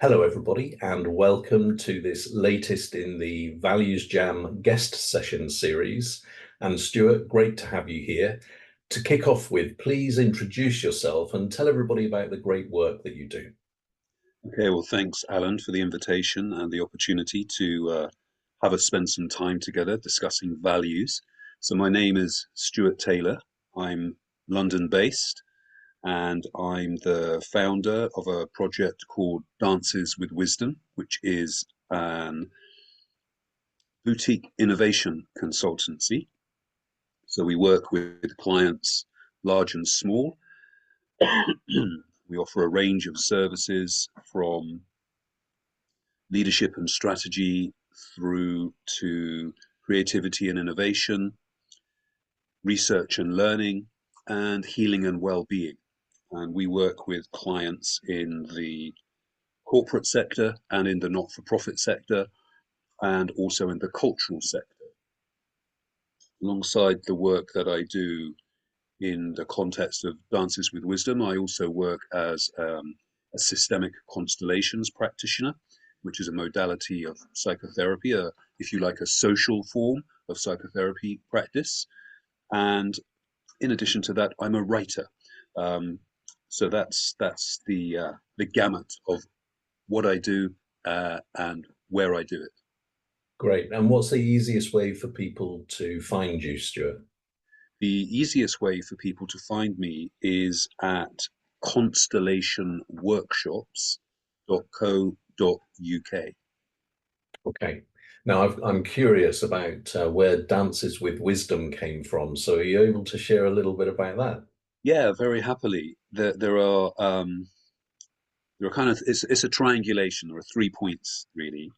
Hello, everybody, and welcome to this latest in the ValuesJam guest session series. And Stuart, great to have you here. To kick off with, please introduce yourself and tell everybody about the great work that you do. Okay, well, thanks, Alan, for the invitation and the opportunity to have us spend some time together discussing values. So my name is Stuart Taylor. I'm London-based, and I'm the founder of a project called Dances with Wisdom, which is an boutique innovation consultancy. So we work with clients large and small. We offer a range of services from leadership and strategy through to creativity and innovation, research and learning, and healing and well-being. And we work with clients in the corporate sector and in the not-for-profit sector, and also in the cultural sector. Alongside the work that I do in the context of Dances with Wisdom, I also work as a systemic constellations practitioner, which is a modality of psychotherapy, if you like, a social form of psychotherapy practice. And in addition to that, I'm a writer. So that's the gamut of what I do and where I do it. Great. And what's the easiest way for people to find you, Stuart? The easiest way for people to find me is at constellationworkshops.co.uk. Okay. Now, I'm curious about where Dances with Wisdom came from. So are you able to share a little bit about that? Yeah, very happily. There are kind of it's a triangulation. There are 3 points really.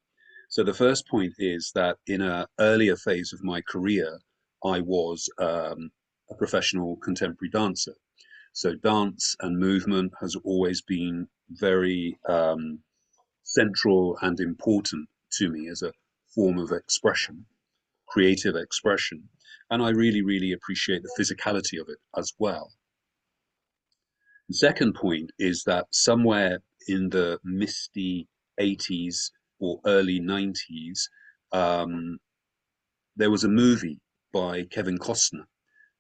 So the first point is that in an earlier phase of my career, I was a professional contemporary dancer. So dance and movement has always been very central and important to me as a form of expression, creative expression. And I really, really appreciate the physicality of it as well. The second point is that somewhere in the misty 80s or early 90s, there was a movie by Kevin Costner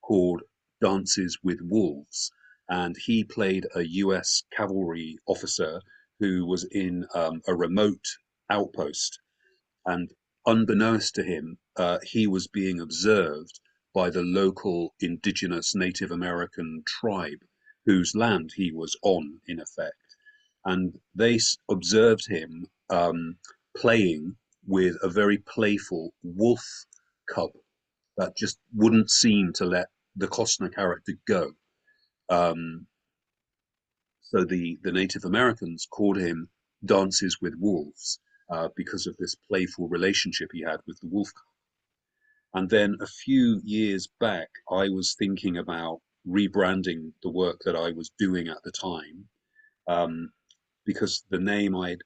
called Dances with Wolves, and he played a US cavalry officer who was in a remote outpost. And unbeknownst to him, he was being observed by the local indigenous Native American tribe whose land he was on, in effect. And they observed him playing with a very playful wolf cub that just wouldn't seem to let the Costner character go. So the Native Americans called him Dances with Wolves because of this playful relationship he had with the wolf cub. And then a few years back, I was thinking about rebranding the work that I was doing at the time, because the name I'd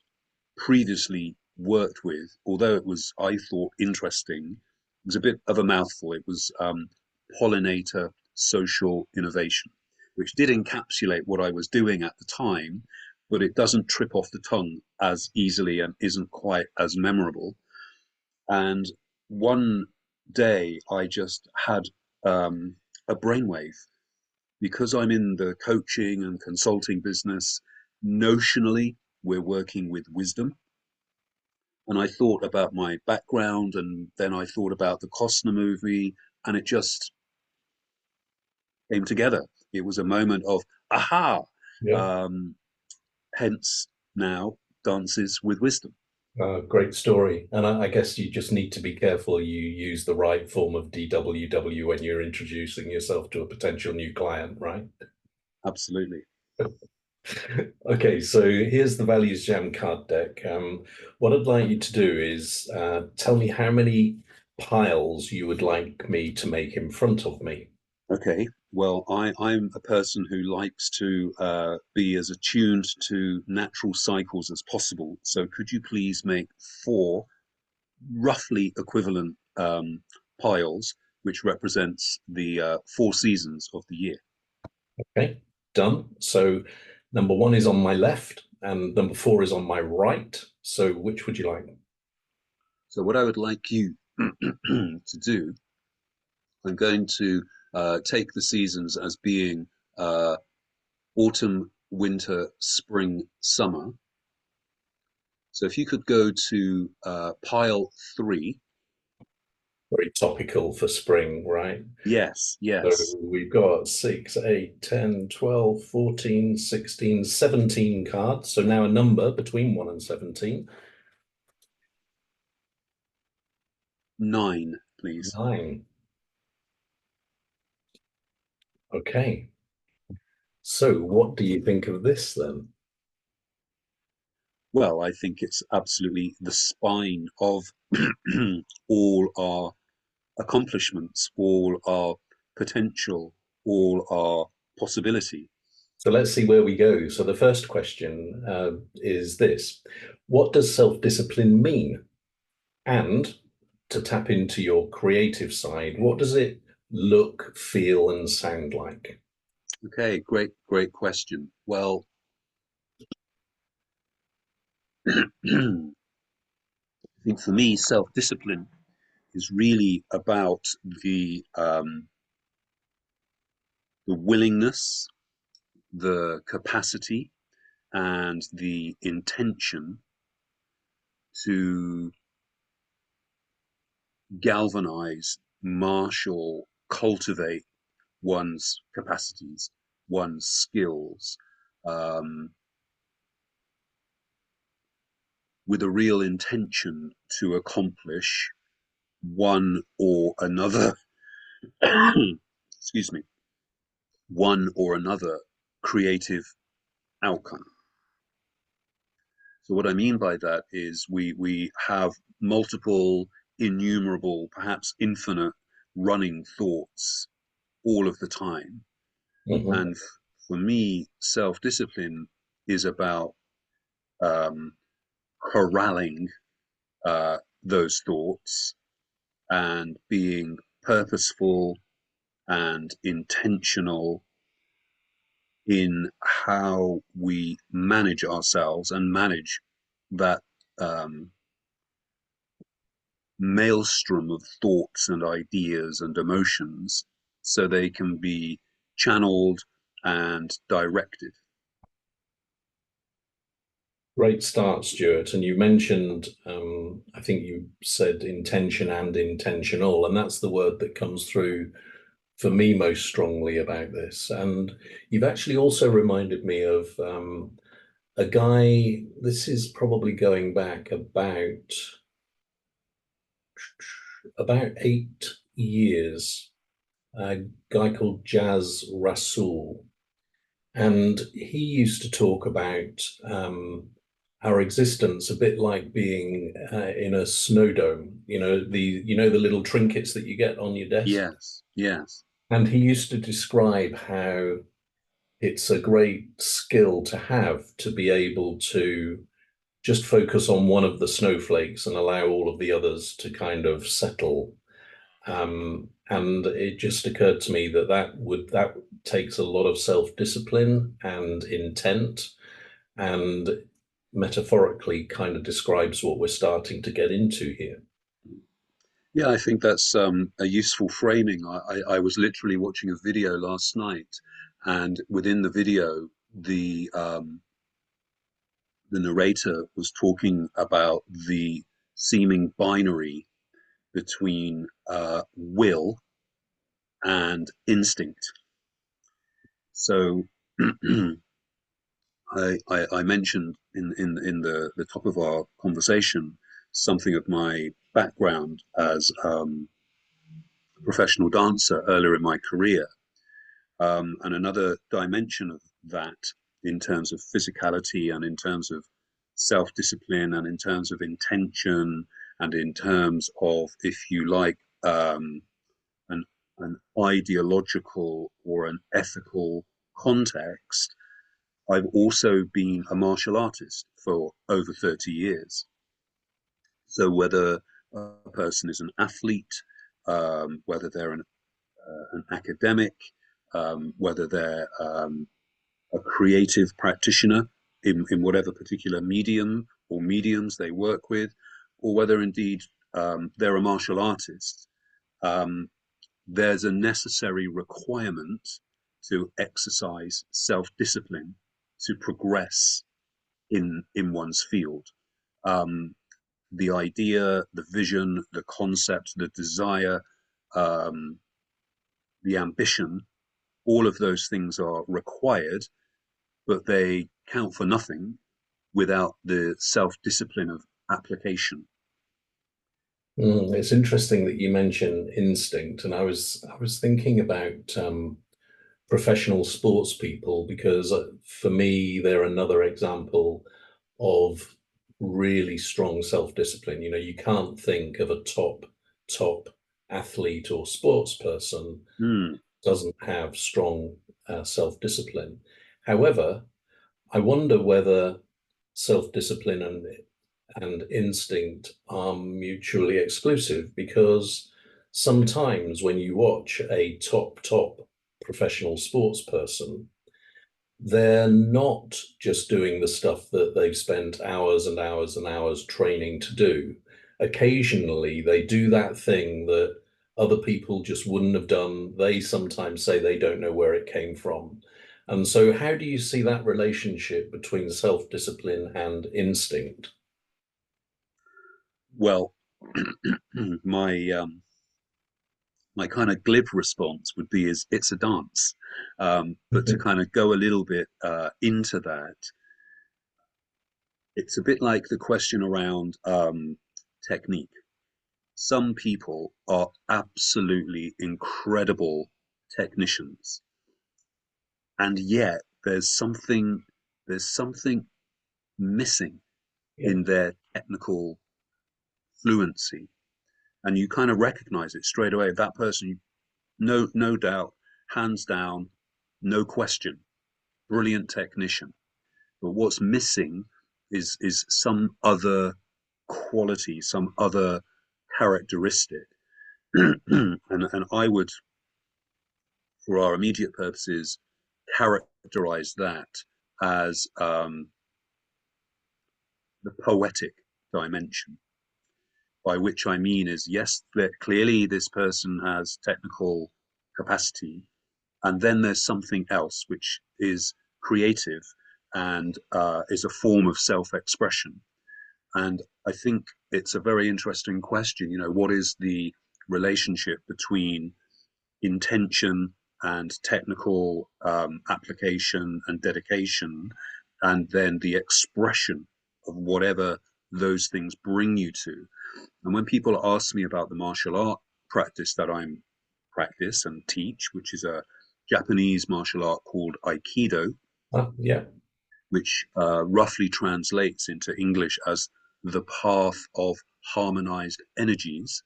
previously worked with, although it was, I thought, interesting, it was a bit of a mouthful. It was Pollinator Social Innovation, which did encapsulate what I was doing at the time, but it doesn't trip off the tongue as easily and isn't quite as memorable. And one day I just had a brainwave. Because I'm in the coaching and consulting business, notionally, we're working with wisdom. And I thought about my background, and then I thought about the Costner movie, and it just came together. It was a moment of aha. Yeah. Hence now Dances with Wisdom. Great story. And I guess you just need to be careful you use the right form of DWW when you're introducing yourself to a potential new client, right? Absolutely. Okay, so here's the ValuesJam card deck. What I'd like you to do is tell me how many piles you would like me to make in front of me. Okay, well, I'm a person who likes to be as attuned to natural cycles as possible. So could you please make 4 roughly equivalent piles, which represents the 4 seasons of the year? Okay, done. So Number one is on my left, and number four is on my right. So which would you like? So what I would like you to do, I'm going to take the seasons as being uh, autumn, winter, spring, summer. So if you could go to pile 3. Very topical for spring, right? Yes, So yes. we've got 6, 8, 10, 12, 14, 16, 17 cards. So now a number between 1 and 17. 9, please. 9. Okay. So what do you think of this then? Well, I think it's absolutely the spine of all our accomplishments, all our potential, all our possibility. So let's see where we go. So the first question is this. What does self-discipline mean? And to tap into your creative side, what does it look, feel, and sound like? Okay, great question. Well, I think for me, self-discipline is really about the willingness, the capacity, and the intention to galvanize, marshal, cultivate one's capacities, one's skills, um, with a real intention to accomplish one or another, excuse me, one or another creative outcome. So what I mean by that is we have multiple, innumerable, perhaps infinite running thoughts all of the time. Mhm. And for me, self-discipline is about um, corralling those thoughts and being purposeful and intentional in how we manage ourselves and manage that um, maelstrom of thoughts and ideas and emotions so they can be channeled and directed. Great start, Stuart. And you mentioned, I think you said intention and intentional, and that's the word that comes through for me most strongly about this. And you've actually also reminded me of a guy, this is probably going back about 8 years, a guy called Jazz Rasool. And he used to talk about our existence a bit like being in a snow dome. The little trinkets that you get on your desk. Yes, yes. And he used to describe how it's a great skill to have to be able to just focus on one of the snowflakes and allow all of the others to kind of settle. And it just occurred to me that that takes a lot of self-discipline and intent, and metaphorically kind of describes what we're starting to get into here. Yeah, I think that's a useful framing. I was literally watching a video last night, and within the video, the narrator was talking about the seeming binary between will and instinct. So I mentioned in the top of our conversation something of my background as a professional dancer earlier in my career. And another dimension of that in terms of physicality and in terms of self-discipline and in terms of intention and in terms of, if you like, an, an ideological or an ethical context. I've also been a martial artist for over 30 years. So whether a person is an athlete, whether they're an academic, whether they're a creative practitioner in whatever particular medium or mediums they work with, or whether indeed they're a martial artist, there's a necessary requirement to exercise self-discipline to progress in one's field. The idea, the vision, the concept, the desire, the ambition, all of those things are required, but they count for nothing without the self-discipline of application. It's interesting that you mention instinct, and I was thinking about professional sports people because for me they're another example of really strong self-discipline. You know, you can't think of a top athlete or sports person Mm, doesn't have strong self-discipline. However, I wonder whether self-discipline and instinct are mutually exclusive, because sometimes when you watch a top professional sports person, they're not just doing the stuff that they've spent hours and hours and hours training to do. Occasionally, they do that thing that other people just wouldn't have done. They sometimes say they don't know where it came from. And so, how do you see that relationship between self-discipline and instinct? well, my my kind of glib response would be is it's a dance. But to kind of go a little bit into that, it's a bit like the question around technique. Some people are absolutely incredible technicians, and yet there's something missing Yeah, in their technical fluency, and you kind of recognize it straight away. That person, no doubt, hands down, no question, brilliant technician. But what's missing is some other quality, some other characteristic. And I would, for our immediate purposes, characterize that as the poetic dimension. By which I mean is, yes, that clearly this person has technical capacity, and then there's something else which is creative and is a form of self-expression. And I think it's a very interesting question. You know, what is the relationship between intention and technical application and dedication, and then the expression of whatever those things bring you to? And when people ask me about the martial art practice that I'm practice and teach, which is a Japanese martial art called Aikido, yeah, which roughly translates into English as the path of harmonized energies,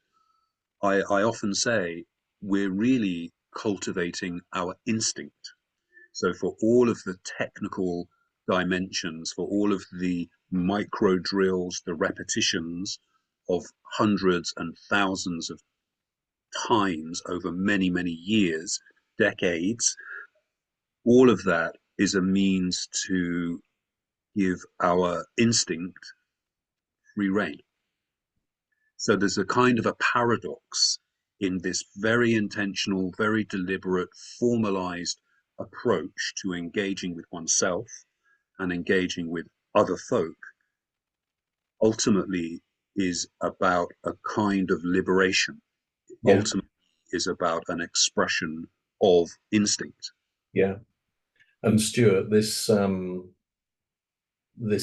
I often say we're really cultivating our instinct. So, for all of the technical dimensions, for all of the micro drills, the repetitions of hundreds and thousands of times over many, many years, decades, all of that is a means to give our instinct free rein. So there's a kind of a paradox in this very intentional, very deliberate, formalized approach to engaging with oneself and engaging with other folk, ultimately is about a kind of liberation, yeah, ultimately is about an expression of instinct. yeah. And Stuart, this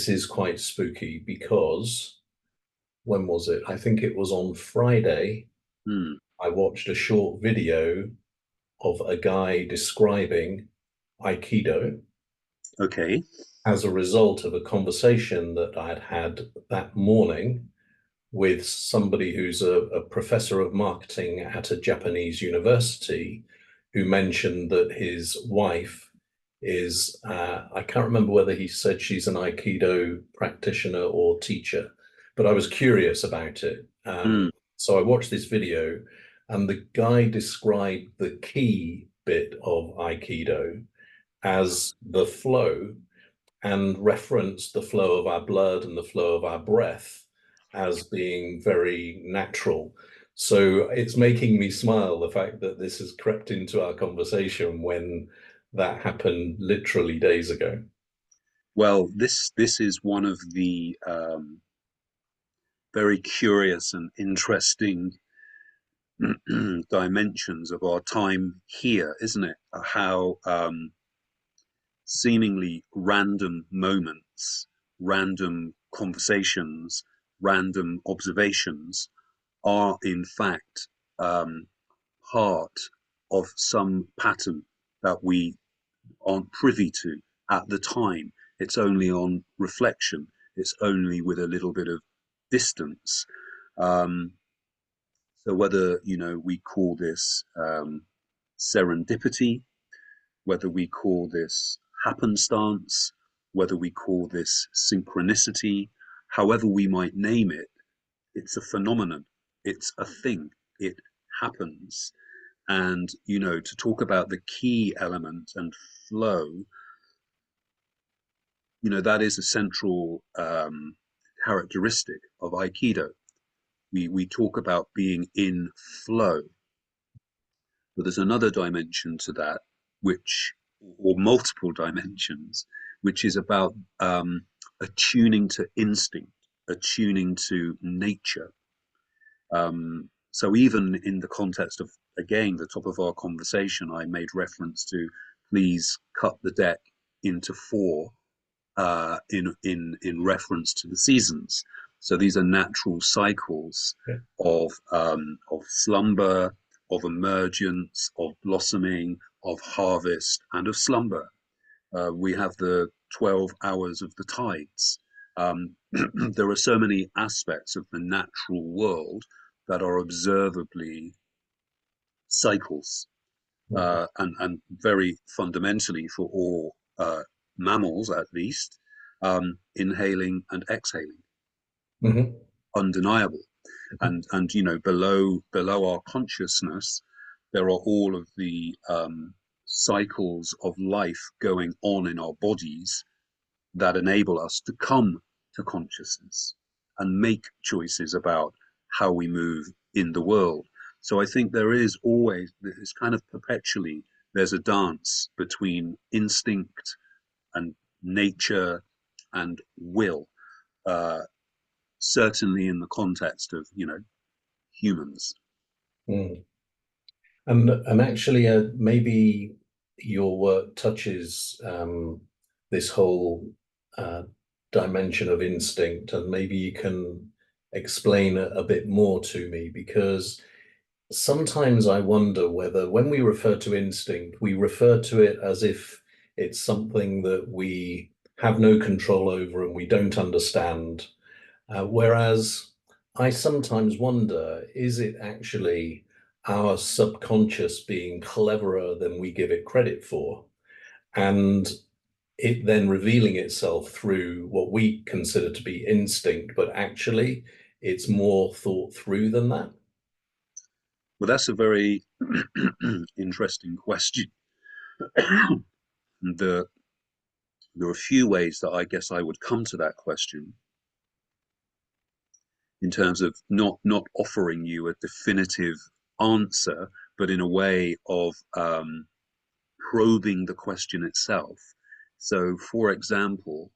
is quite spooky because when was it? I think it was on Friday. Hmm. I watched a short video of a guy describing Aikido Okay. as a result of a conversation that I had had that morning with somebody who's a professor of marketing at a Japanese university, who mentioned that his wife is, I can't remember whether he said she's an Aikido practitioner or teacher, but I was curious about it. Hmm. So I watched this video, and the guy described the key bit of Aikido as the flow and reference the flow of our blood and the flow of our breath as being very natural. So it's making me smile, the fact that this has crept into our conversation when that happened literally days ago. Well, this is one of the very curious and interesting dimensions of our time here, isn't it? How seemingly random moments, random conversations, random observations are in fact um, part of some pattern that we aren't privy to at the time. It's only on reflection. It's only with a little bit of distance. Um, so whether we call this serendipity, whether we call this happenstance, whether we call this synchronicity, however we might name it, it's a phenomenon. It's a thing. It happens. And to talk about the key element and flow, that is a central characteristic of Aikido. We talk about being in flow, but there's another dimension to that, which, or multiple dimensions, which is about attuning to instinct, attuning to nature. So even in the context of, again, the top of our conversation, I made reference to please cut the deck into four in reference to the seasons. So these are natural cycles Yeah. of slumber, of emergence, of blossoming, of harvest, and of slumber. We have the 12 hours of the tides. There are so many aspects of the natural world that are observably cycles, and very fundamentally for all mammals, at least, inhaling and exhaling, Mm-hmm. undeniable. And below our consciousness, there are all of the cycles of life going on in our bodies that enable us to come to consciousness and make choices about how we move in the world. So I think there is always, it's kind of perpetually, there's a dance between instinct and nature and will, uh, certainly in the context of, humans. Mm. And actually, maybe your work touches this whole uh, dimension of instinct, and maybe you can explain a bit more to me, because sometimes I wonder whether when we refer to instinct, we refer to it as if it's something that we have no control over and we don't understand. Whereas I sometimes wonder, is it actually our subconscious being cleverer than we give it credit for? And it then revealing itself through what we consider to be instinct, but actually it's more thought through than that. Well, that's a very interesting question. the, there are a few ways that I guess I would come to that question, in terms of not offering you a definitive answer, but in a way of probing the question itself. So, for example,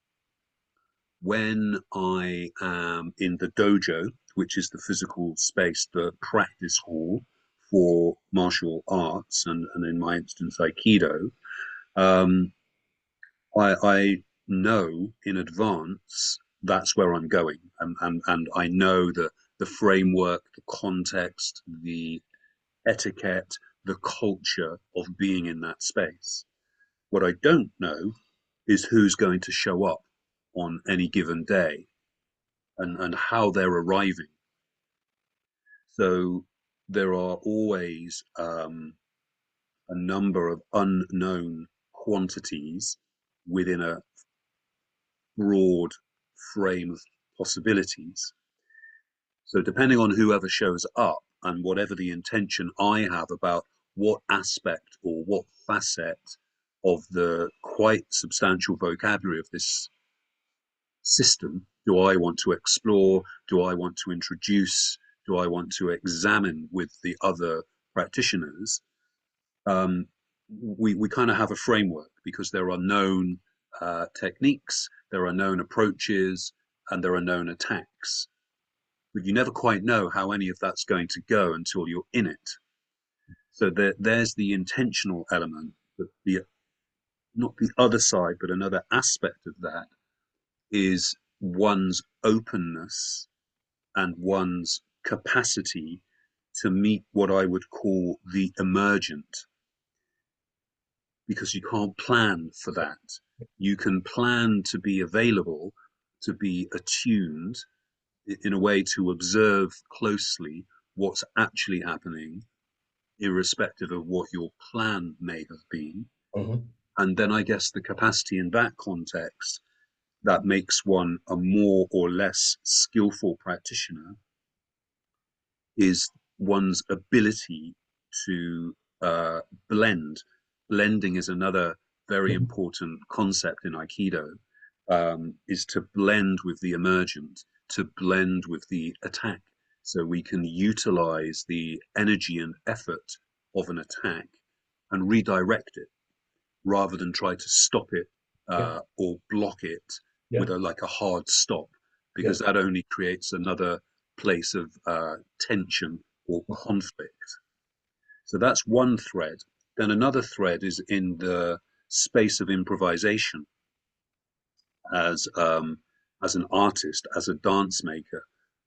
when I am in the dojo, which is the physical space, the practice hall for martial arts, and in my instance, Aikido, um, I know in advance that's where I'm going, and I know the framework, the context, the etiquette, the culture of being in that space. What I don't know is who's going to show up on any given day, and how they're arriving. So there are always a number of unknown quantities within a broad frame of possibilities. So depending on whoever shows up and whatever the intention I have about what aspect or what facet of the quite substantial vocabulary of this system do I want to explore? Do I want to introduce? Do I want to examine with the other practitioners? We kind of have a framework because there are known techniques, there are known approaches, and there are known attacks. But you never quite know how any of that's going to go until you're in it. So there's the intentional element, but not the other side, but another aspect of that is one's openness and one's capacity to meet what I would call the emergent, because you can't plan for that. You can plan to be available, to be attuned in a way to observe closely what's actually happening, irrespective of what your plan may have been. Mm-hmm. And then I guess the capacity in that context that makes one a more or less skillful practitioner is one's ability to blend. Blending is another very important concept in Aikido, is to blend with the emergent, to blend with the attack. So we can utilize the energy and effort of an attack and redirect it rather than try to stop it Yeah. or block it Yeah. with like a hard stop, because Yeah. that only creates another place of tension or conflict. So that's one thread. Then another thread is in the space of improvisation as as an artist, as a dance maker.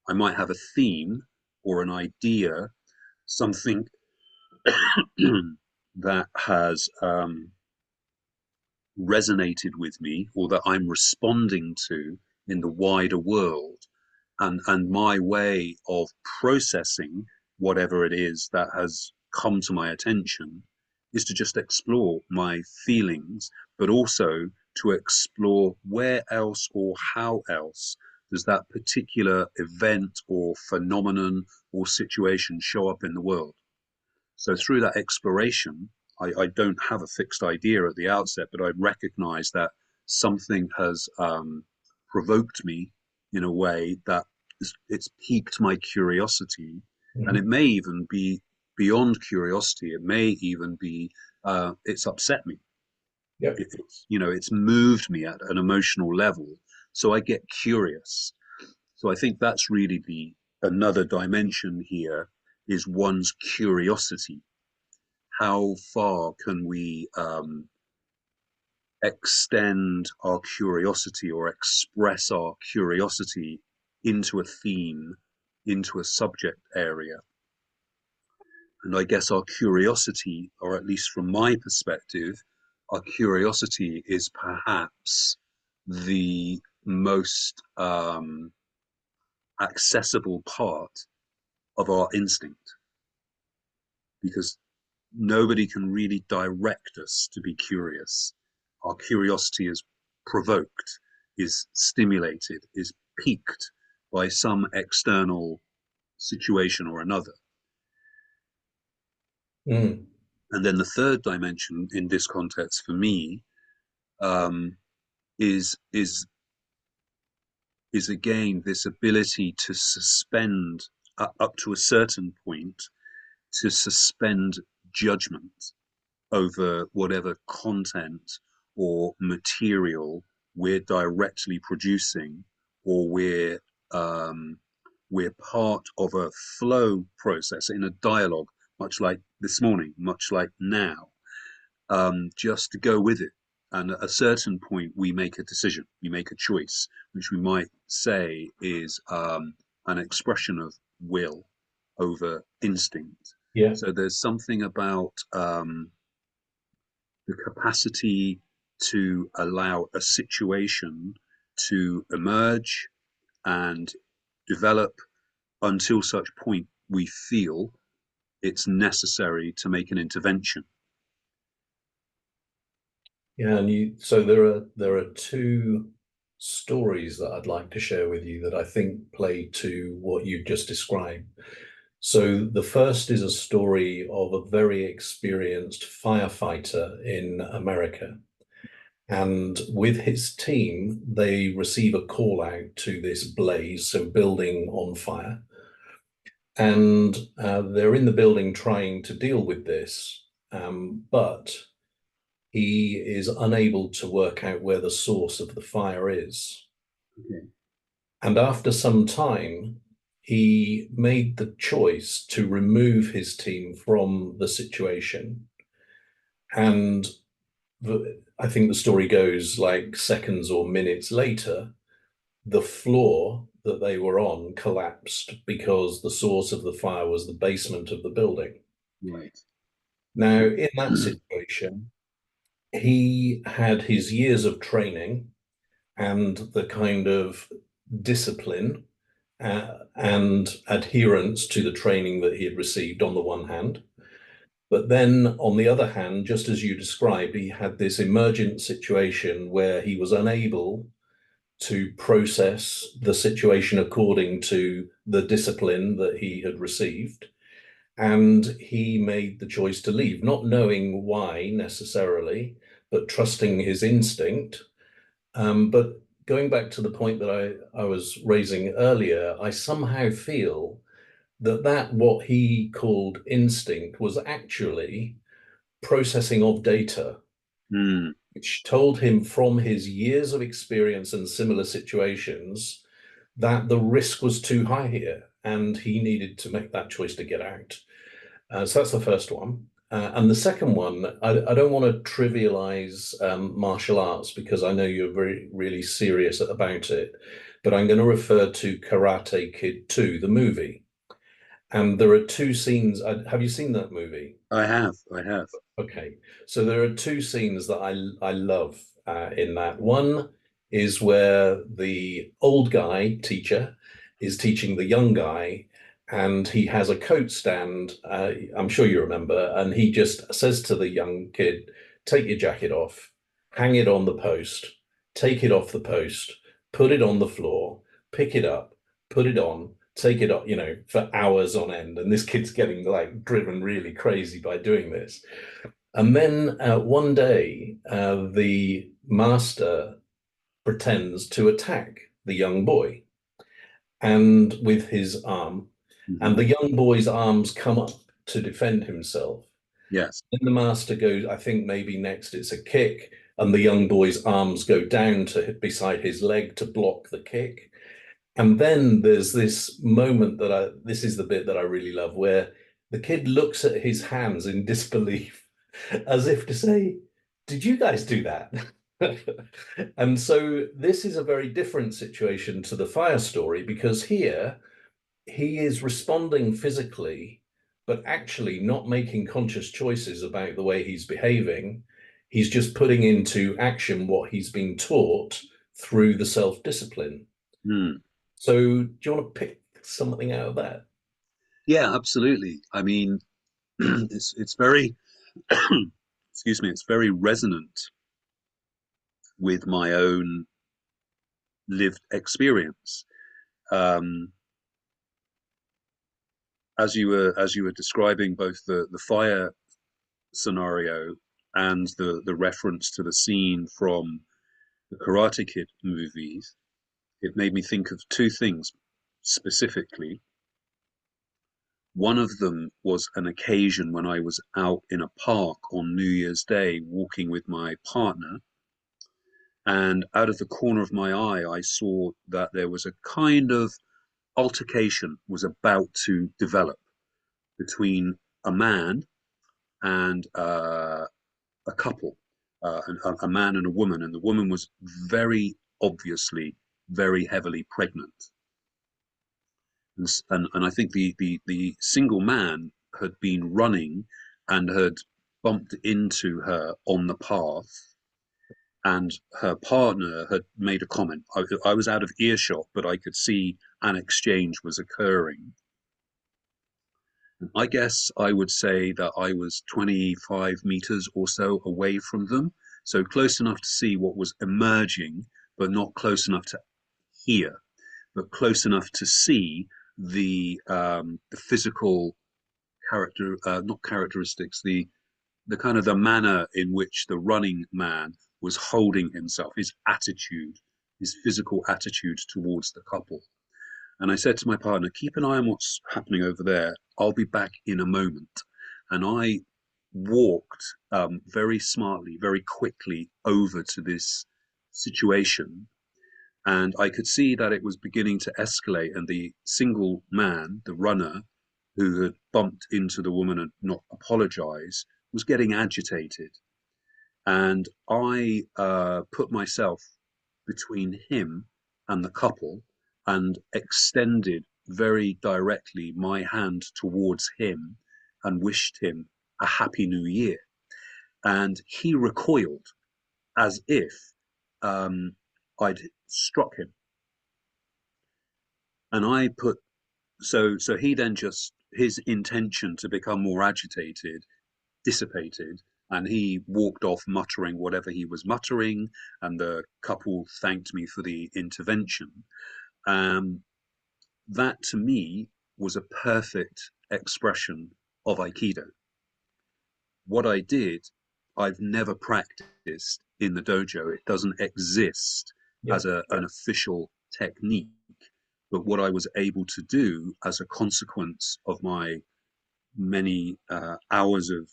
I might have a theme or an idea, something that has resonated with me or that I'm responding to in the wider world. And my way of processing whatever it is that has come to my attention is to just explore my feelings, but also to explore where else or how else does that particular event or phenomenon or situation show up in the world. So through that exploration, I don't have a fixed idea at the outset, but I recognize that something has provoked me in a way that it's piqued my curiosity. And it Mm-hmm. may even be beyond curiosity. It may even be it's upset me. Yeah. It's moved me at an emotional level. So I get curious. So I think that's really the another dimension here is one's curiosity. How far can we extend our curiosity or express our curiosity into a theme, into a subject area? And I guess our curiosity, or at least from my perspective, our curiosity is perhaps the most accessible part of our instinct, because nobody can really direct us to be curious. Our curiosity is provoked, is stimulated, is piqued by some external situation or another. Mm. And then the third dimension in this context for me um, is is is again this ability to suspend up to a certain point, to suspend judgment over whatever content or material we're directly producing, or we're part of a flow process in a dialogue, much like this morning, much like now, just to go with it. And at a certain point, we make a decision, we make a choice, which we might say is an expression of will over instinct. Yeah. So there's something about the capacity to allow a situation to emerge and develop until such point we feel it's necessary to make an intervention. Yeah, and so there are two stories that I'd like to share with you that I think play to what you've just described. So the first is a story of a very experienced firefighter in America. And with his team, they receive a call out to this blaze, so building on fire. And they're in the building trying to deal with this, but he is unable to work out where the source of the fire is. Okay. And after some time, he made the choice to remove his team from the situation. And I think the story goes like seconds or minutes later, the floor that they were on collapsed because the source of the fire was the basement of the building. Right. Now, in that situation, he had his years of training and the kind of discipline and adherence to the training that he had received on the one hand. But then on the other hand, just as you described, he had this emergent situation where he was unable to process the situation according to the discipline that he had received. And he made the choice to leave, not knowing why necessarily, but trusting his instinct. But going back to the point that I was raising earlier, I somehow feel that what he called instinct was actually processing of data, Mm, which told him from his years of experience in similar situations that the risk was too high here and he needed to make that choice to get out. So that's the first one. And the second one, I don't want to trivialize martial arts because I know you're very, really serious about it, but I'm going to refer to Karate Kid 2, the movie. And there are two scenes. Have you seen that movie? I have. I have. Okay, so there are two scenes that I love in that. One is where the old guy teacher is teaching the young guy, and he has a coat stand. I'm sure you remember, and he just says to the young kid, "Take your jacket off, hang it on the post, take it off the post, put it on the floor, pick it up, put it on." Take it off, for hours on end. And this kid's getting like driven really crazy by doing this. And then one day, the master pretends to attack the young boy and with his arm, and Hmm. the young boy's arms come up to defend himself. Yes. Then the master goes, I think maybe next it's a kick, and the young boy's arms go down to beside his leg to block the kick. And then there's this moment this is the bit that I really love, where the kid looks at his hands in disbelief as if to say, "Did you guys do that?" And so this is a very different situation to the fire story because here he is responding physically, but actually not making conscious choices about the way he's behaving. He's just putting into action what he's been taught through the self-discipline. Mm. So do you want to pick something out of that? Yeah, absolutely. I mean, it's very excuse me, it's very resonant with my own lived experience. Um, as you were describing both the fire scenario and the reference to the scene from the Karate Kid movies, it made me think of two things specifically. One of them was an occasion when I was out in a park on New Year's Day walking with my partner, and out of the corner of my eye, I saw that there was a kind of altercation was about to develop between a man and a couple, a man and a woman, and the woman was very obviously very heavily pregnant. And I think the single man had been running and had bumped into her on the path, and her partner had made a comment. I was out of earshot, but I could see an exchange was occurring. I guess I would say that I was 25 meters or so away from them, so close enough to see what was emerging, but not close enough to hear, but close enough to see the physical not characteristics, the kind of the manner in which the running man was holding himself, his attitude, his physical attitude towards the couple. And I said to my partner, keep an eye on what's happening over there. I'll be back in a moment. And I walked very smartly, very quickly over to this situation. And I could see that it was beginning to escalate. And the single man, the runner, who had bumped into the woman and not apologized, was getting agitated. And I put myself between him and the couple and extended very directly my hand towards him and wished him a happy new year. And he recoiled as if I'd struck him. And I put, so he then just, his intention to become more agitated dissipated, and he walked off muttering whatever he was muttering, and the couple thanked me for the intervention. That to me was a perfect expression of Aikido. What I did, I've never practiced in the dojo. It doesn't exist as an official technique. But what I was able to do as a consequence of my many hours of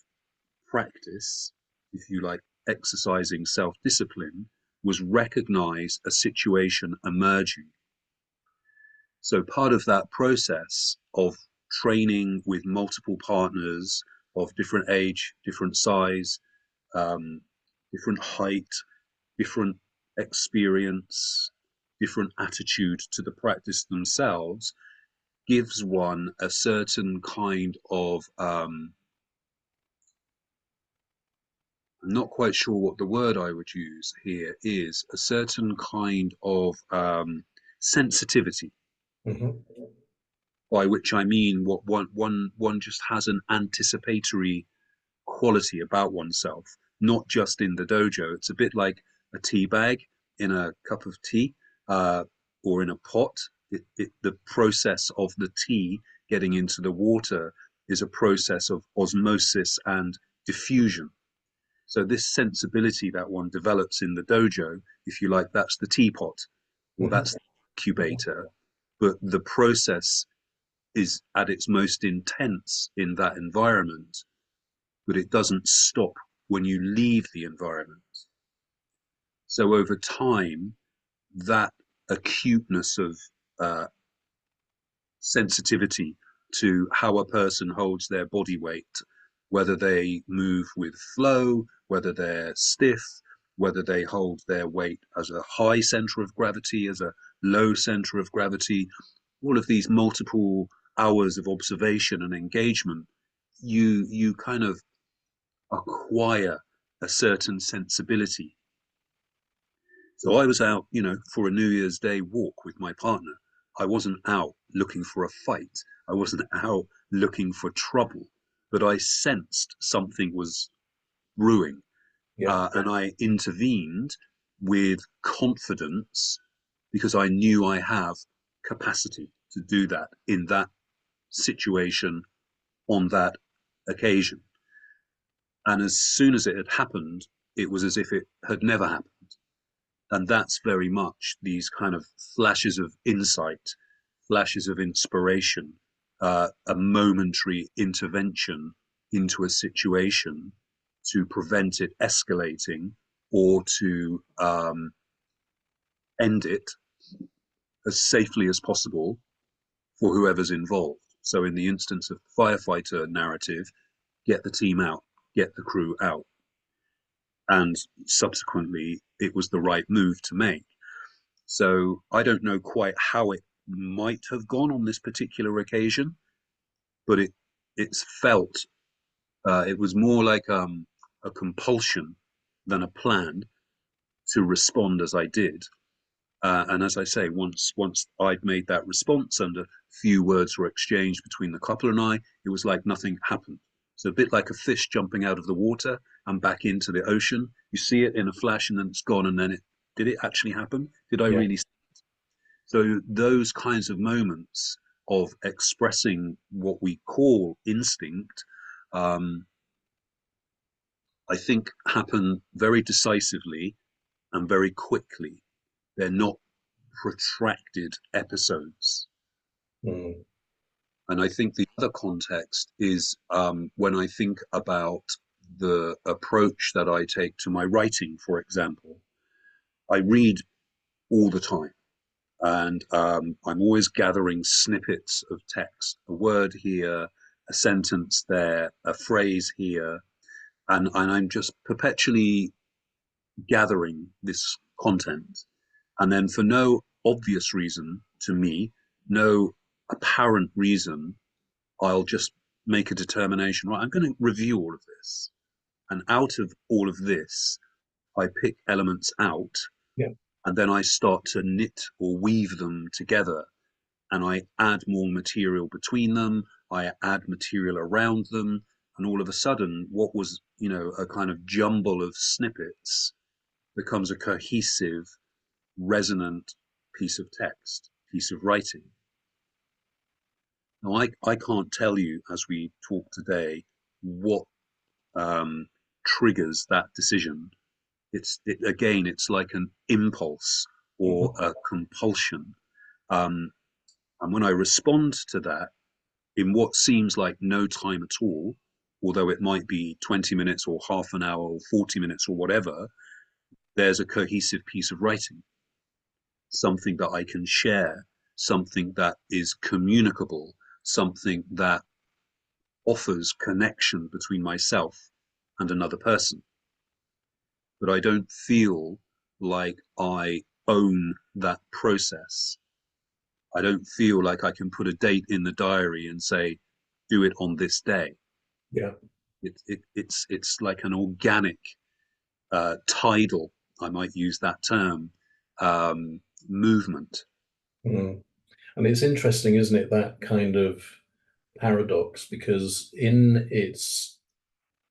practice, if you like, exercising self-discipline, was recognize a situation emerging. So part of that process of training with multiple partners of different age, different size, different height, different experience, different attitude to the practice themselves, gives one a certain kind of I'm not quite sure what the word I would use here is, a certain kind of sensitivity, by which I mean what one just has an anticipatory quality about oneself, not just in the dojo. It's a bit like a tea bag in a cup of tea or in a pot. The process of the tea getting into the water is a process of osmosis and diffusion. So this sensibility that one develops in the dojo, if you like, that's the teapot, or that's the incubator, but the process is at its most intense in that environment, but it doesn't stop when you leave the environment. So over time, that acuteness of sensitivity to how a person holds their body weight, whether they move with flow, whether they're stiff, whether they hold their weight as a high center of gravity, as a low center of gravity, all of these multiple hours of observation and engagement, you kind of acquire a certain sensibility. So I was out, for a New Year's Day walk with my partner. I wasn't out looking for a fight. I wasn't out looking for trouble, but I sensed something was brewing. And I intervened with confidence because I knew I have capacity to do that in that situation on that occasion. And as soon as it had happened, it was as if it had never happened. And that's very much these kind of flashes of insight, flashes of inspiration, a momentary intervention into a situation to prevent it escalating or to end it as safely as possible for whoever's involved. So in the instance of firefighter narrative, get the team out, get the crew out. And subsequently, it was the right move to make. So I don't know quite how it might have gone on this particular occasion, but it's felt, it was more like a compulsion than a plan to respond as I did. And as I say, once I'd made that response and a few words were exchanged between the couple and I, it was like nothing happened. So a bit like a fish jumping out of the water and back into the ocean. You see it in a flash and then it's gone, and then did it actually happen? Did I really see it? So those kinds of moments of expressing what we call instinct, I think happen very decisively and very quickly. They're not protracted episodes. Mm. And I think the other context is when I think about the approach that I take to my writing, for example. I read all the time, and I'm always gathering snippets of text, a word here, a sentence there, a phrase here, and I'm just perpetually gathering this content. And then, for no obvious reason to me, no apparent reason, I'll just make a determination, right, I'm going to review all of this. And out of all of this, I pick elements out, Yeah. and then I start to knit or weave them together. And I add more material between them, I add material around them. And all of a sudden, what was, a kind of jumble of snippets becomes a cohesive, resonant piece of text, piece of writing. Now, I can't tell you as we talk today what triggers that decision. Again, it's like an impulse or Mm-hmm. a compulsion. And when I respond to that in what seems like no time at all, although it might be 20 minutes or half an hour or 40 minutes or whatever, there's a cohesive piece of writing, something that I can share, something that is communicable, something that offers connection between myself and another person. But I don't feel like I own that process. I don't feel like I can put a date in the diary and say, do it on this day. Yeah. It's like an organic, tidal, I might use that term, movement. Mm. And it's interesting, isn't it, that kind of paradox, because in its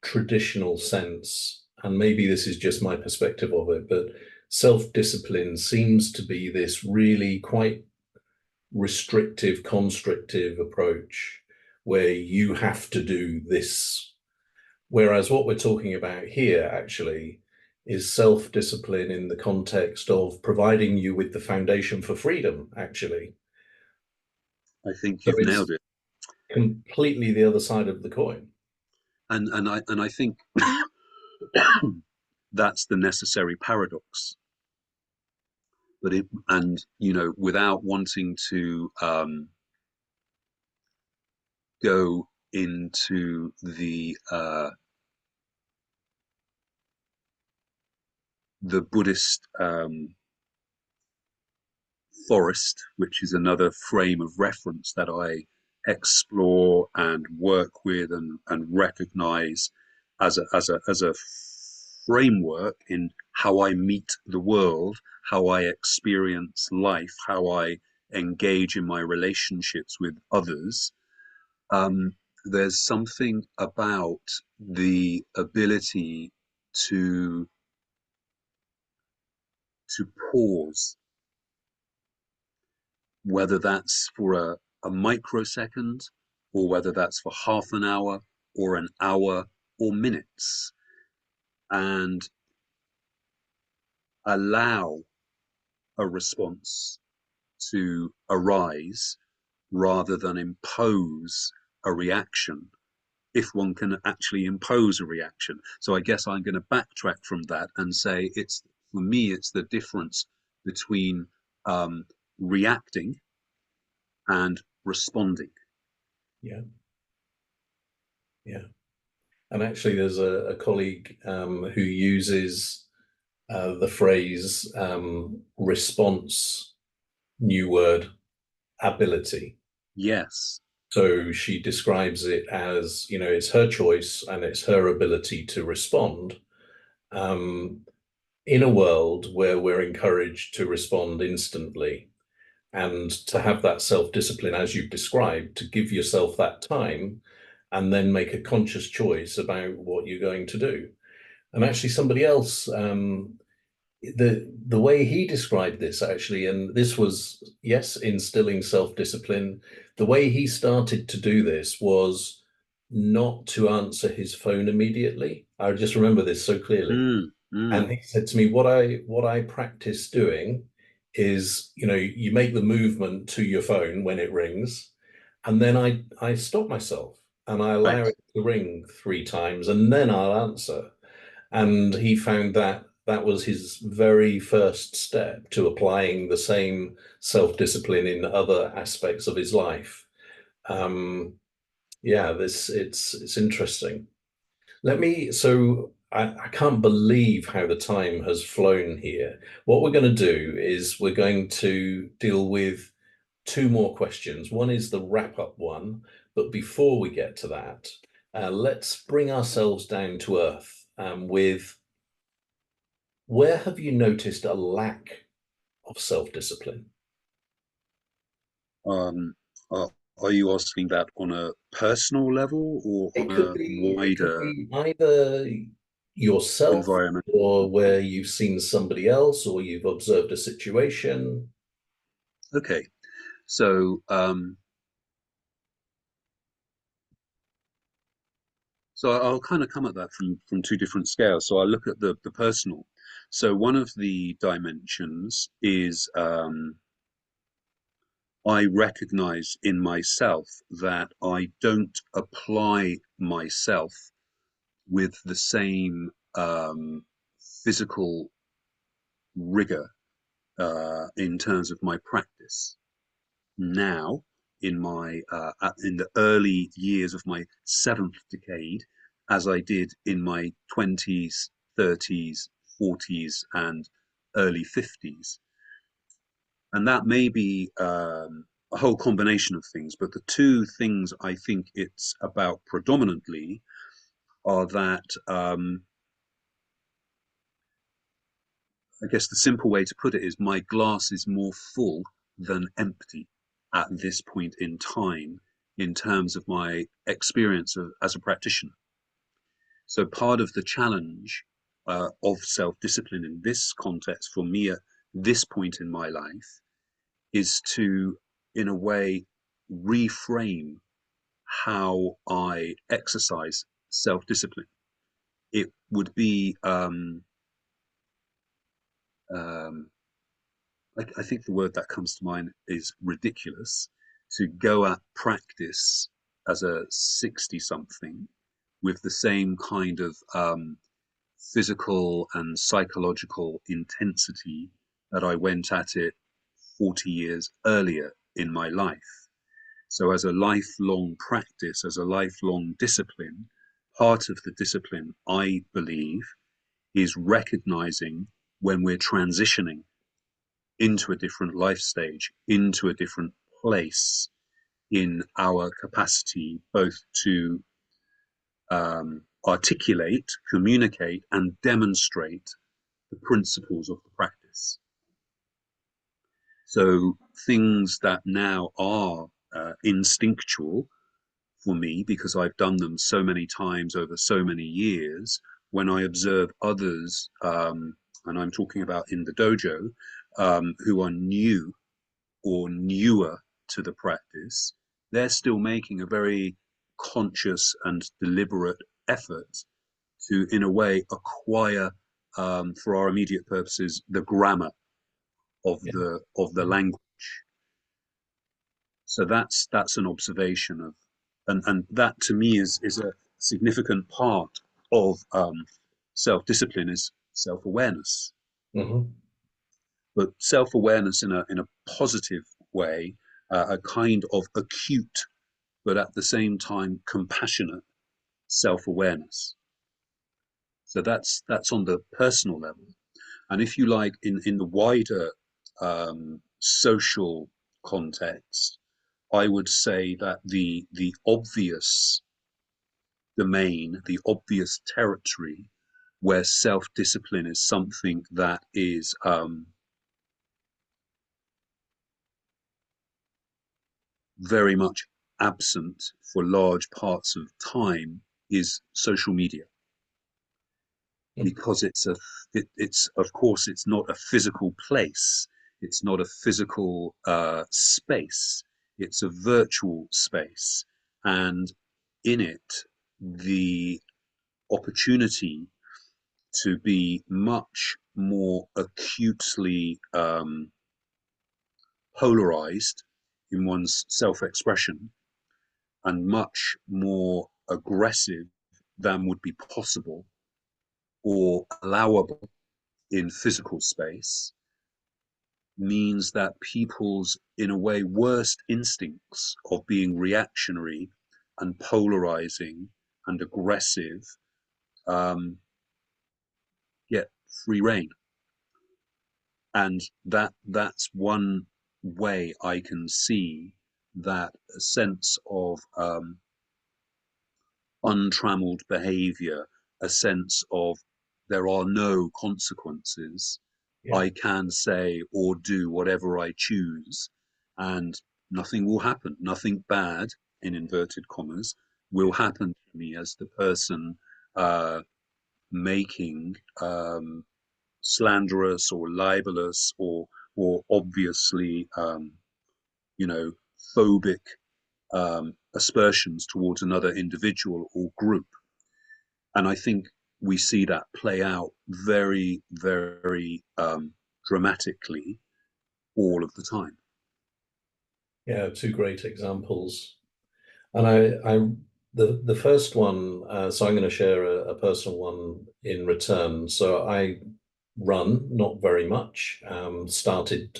traditional sense, and maybe this is just my perspective of it, but self-discipline seems to be this really quite restrictive, constrictive approach where you have to do this. Whereas what we're talking about here actually is self-discipline in the context of providing you with the foundation for freedom, actually. I think So you've nailed it's it. completely the other side of the coin. And I think that's the necessary paradox. Without wanting to go into the Buddhist forest, which is another frame of reference that I explore and work with and recognize as a framework in how I meet the world, how I experience life, how I engage in my relationships with others. There's something about the ability to to pause, whether that's for a microsecond or whether that's for half an hour or an hour or minutes, and allow a response to arise rather than impose a reaction, if one can actually impose a reaction. So I guess I'm going to backtrack from that and say for me, it's the difference between reacting and responding. Yeah, yeah. And actually, there's a colleague who uses the phrase response, new word, ability. Yes, So she describes it as, it's her choice and it's her ability to respond um, in a world where we're encouraged to respond instantly and to have that self-discipline, as you've described, to give yourself that time and then make a conscious choice about what you're going to do. And actually, somebody else the way he described this actually, and this was, yes, instilling self-discipline. The way he started to do this was not to answer his phone immediately. I just remember this so clearly. Mm, And mm, he said to me, what I practice doing is, you make the movement to your phone when it rings, and then I stop myself and I right. allow it to ring 3 times, and then I'll answer. And he found that that was his very first step to applying the same self-discipline in other aspects of his life. Um, yeah, this it's interesting. I can't believe how the time has flown here. What we're going to do is we're going to deal with two more questions. One is the wrap-up one, but before we get to that, let's bring ourselves down to earth with where have you noticed a lack of self-discipline? Um, are, are you asking that on a personal level or It on could a be it could wider be either yourself environment? or where you've seen somebody else or you've observed a situation. Okay, so I'll kind of come at that from two different scales. So I'll look at the personal. So one of the dimensions is I recognize in myself that I don't apply myself with the same physical rigor in terms of my practice now in the early years of my seventh decade as I did in my 20s, 30s, 40s, and early 50s. And that may be a whole combination of things, but the two things I think it's about predominantly are that I guess the simple way to put it is my glass is more full than empty at this point in time in terms of my experience as a practitioner. So part of the challenge of self-discipline in this context for me at this point in my life is to, in a way, reframe how I exercise self-discipline. It would be um, I think the word that comes to mind is ridiculous to go at practice as a 60 something with the same kind of physical and psychological intensity that I went at it 40 years earlier in my life. So, as a lifelong practice, as a lifelong discipline, part of the discipline, I believe, is recognizing when we're transitioning into a different life stage, into a different place in our capacity both to articulate, communicate, and demonstrate the principles of the practice. So things that now are instinctual for me because I've done them so many times over so many years, when I observe others, and I'm talking about in the dojo, who are new or newer to the practice, they're still making a very conscious and deliberate effort to, in a way, acquire, for our immediate purposes, the grammar Yeah. of the language. So that's an observation of, and that to me is a significant part of self-discipline is self-awareness, Mhm. but self-awareness in a positive way, a kind of acute but at the same time compassionate self-awareness. So that's on the personal level, and if you like, in the wider social context, I would say that the obvious domain, the obvious territory where self-discipline is something that is very much absent for large parts of time is social media. because it's of course it's not a physical place, it's not a physical space, it's a virtual space, and in it the opportunity to be much more acutely polarized in one's self-expression and much more aggressive than would be possible or allowable in physical space means that people's, in a way, worst instincts of being reactionary and polarizing and aggressive get free reign. And that's one way I can see that a sense of untrammeled behavior, a sense of there are no consequences. Yeah. I can say or do whatever I choose, and nothing will happen. Nothing bad, in inverted commas, will happen to me as the person making slanderous or libelous or obviously you know phobic aspersions towards another individual or group. And I think we see that play out very, very dramatically all of the time. Yeah, two great examples. And the first one, so I'm going to share a personal one in return. So I run, not very much, started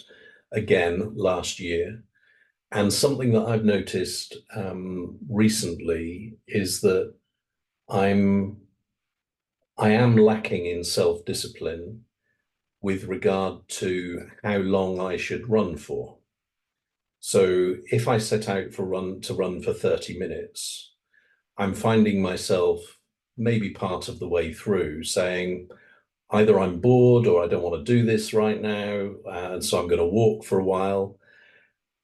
again last year. And something that I've noticed recently is that I'm I am lacking in self-discipline with regard to how long I should run for. So if I set out to run for 30 minutes, I'm finding myself maybe part of the way through saying either I'm bored or I don't want to do this right now, and so I'm going to walk for a while.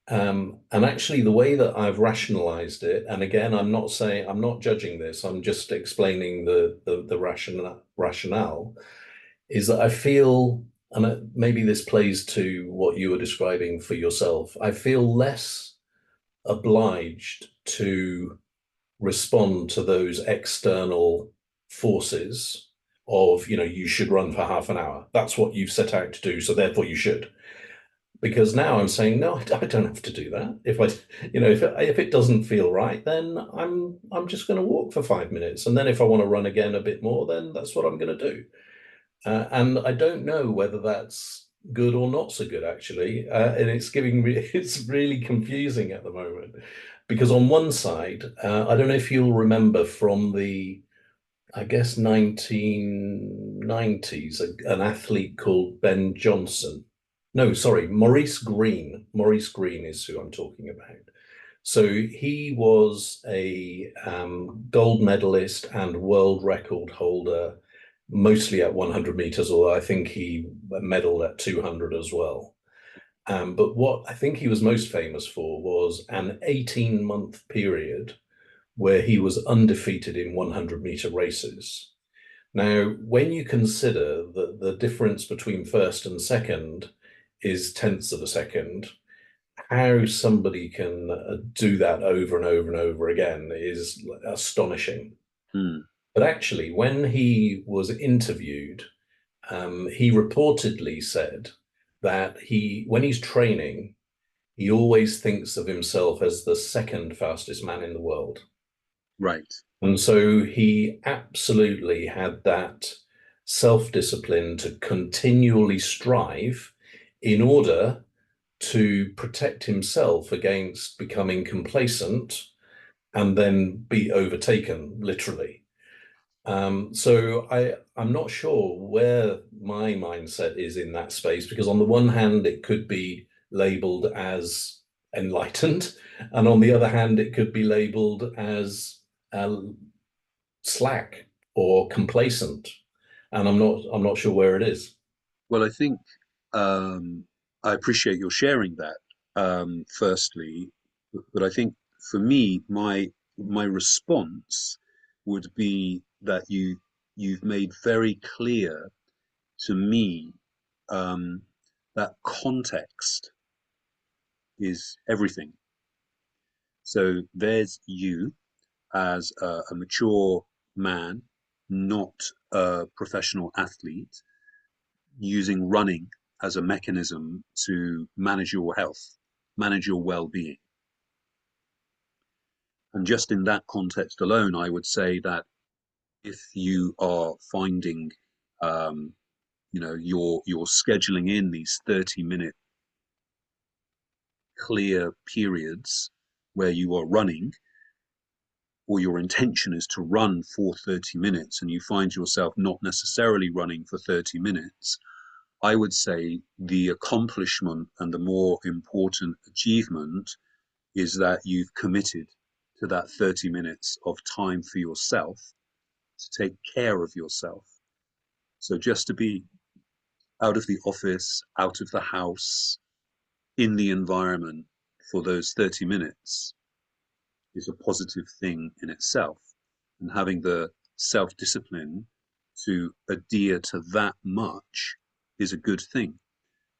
And actually, the way that I've rationalized it, and again, I'm not judging this, I'm just explaining the rationale, is that I feel, and maybe this plays to what you were describing for yourself, I feel less obliged to respond to those external forces of, you should run for half an hour. That's what you've set out to do, so therefore you should. Because now I'm saying, no, I don't have to do that. If it doesn't feel right, then I'm just going to walk for 5 minutes, and then if I want to run again a bit more, then that's what I'm going to do. And I don't know whether that's good or not so good, actually. And it's really confusing at the moment because on one side, I don't know if you'll remember from I guess, 1990s, an athlete called Ben Johnson. No, sorry, Maurice Green. Maurice Green is who I'm talking about. So he was a gold medalist and world record holder, mostly at 100 meters, although I think he medaled at 200 as well. But what I think he was most famous for was an 18-month period where he was undefeated in 100-meter races. Now, when you consider that the difference between first and second is tenths of a second, how somebody can do that over and over and over again is astonishing. Mm. But actually, when he was interviewed, he reportedly said that when he's training, he always thinks of himself as the second fastest man in the world. Right. And so he absolutely had that self-discipline to continually strive in order to protect himself against becoming complacent and then be overtaken, literally. So I'm not sure where my mindset is in that space, because on the one hand, it could be labeled as enlightened, and on the other hand, it could be labeled as slack or complacent, and I'm not sure where it is. Well, I think I appreciate your sharing that, firstly, but I think for me, my response would be that you've made very clear to me that context is everything. So there's you as a mature man, not a professional athlete, using running as a mechanism to manage your health, manage your well-being. And just in that context alone, I would say that if you are finding, you're scheduling in these 30-minute clear periods where you are running, or your intention is to run for 30 minutes, and you find yourself not necessarily running for 30 minutes, I would say the accomplishment and the more important achievement is that you've committed to that 30 minutes of time for yourself to take care of yourself. So just to be out of the office, out of the house, in the environment for those 30 minutes is a positive thing in itself. And having the self-discipline to adhere to that much is a good thing.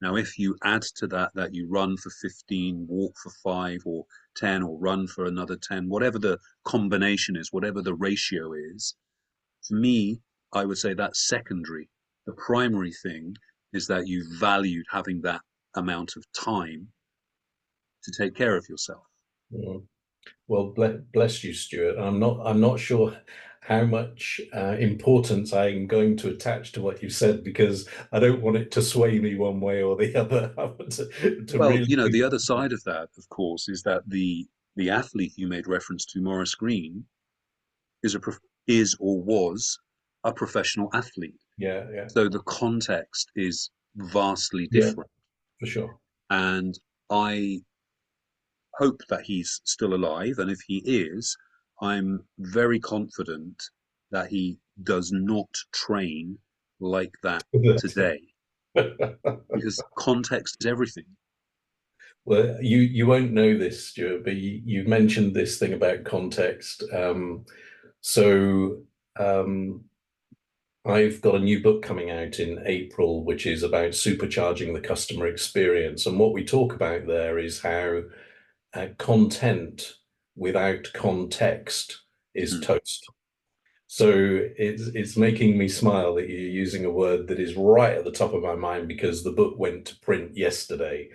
Now, if you add to that that you run for 15, walk for 5 or 10, or run for another 10, whatever the combination is, whatever the ratio is, to me, I would say that's secondary. The primary thing is that you valued having that amount of time to take care of yourself. Mm. Well, bless you, Stuart. I'm not sure how much importance I'm going to attach to what you said, because I don't want it to sway me one way or the other. I want to Well, really the other side of that, of course, is that the athlete you made reference to, Maurice Green, is is or was a professional athlete. yeah, yeah, So the context is vastly yeah, different. for sure. And I hope that he's still alive. And if he is, I'm very confident that he does not train like that today, because context is everything. Well, you won't know this, Stuart, but you mentioned this thing about context. So um, I've got a new book coming out in April, which is about supercharging the customer experience. And what we talk about there is how content without context is Mm. toast. So it's making me smile that you're using a word that is right at the top of my mind, because the book went to print yesterday.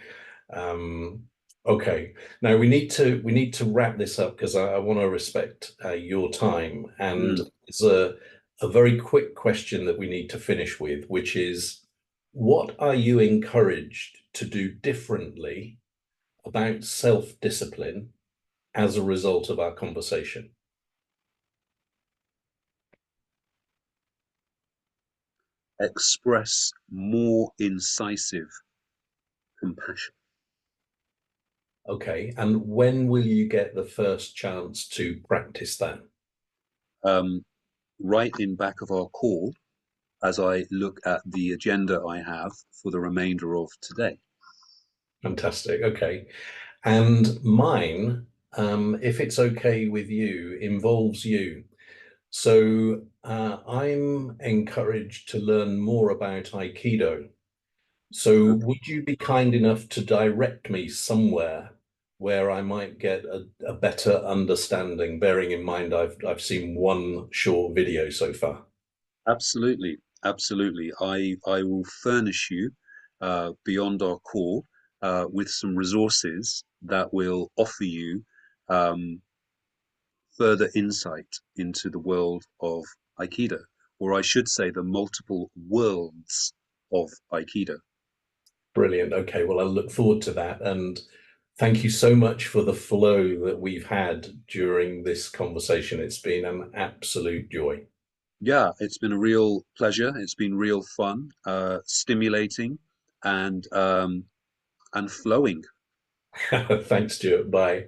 Um, okay, now we need to wrap this up, because I want to respect your time, and Mm. it's a very quick question that we need to finish with, which is, what are you encouraged to do differently about self-discipline as a result of our conversation? Express more incisive compassion. Okay, and when will you get the first chance to practice that? Right in back of our call, as I look at the agenda I have for the remainder of today. Fantastic. Okay. And mine, if it's okay with you, involves you. So I'm encouraged to learn more about Aikido. So Okay. would you be kind enough to direct me somewhere where I might get a better understanding, bearing in mind I've seen one short video so far? Absolutely, absolutely. I will furnish you beyond our call with some resources that will offer you um, further insight into the world of Aikido, or I should say, the multiple worlds of Aikido. Brilliant. Okay, well, I look forward to that. And thank you so much for the flow that we've had during this conversation. It's been an absolute joy. Yeah, it's been a real pleasure. It's been real fun, stimulating, and flowing. Thanks, Stuart. Bye.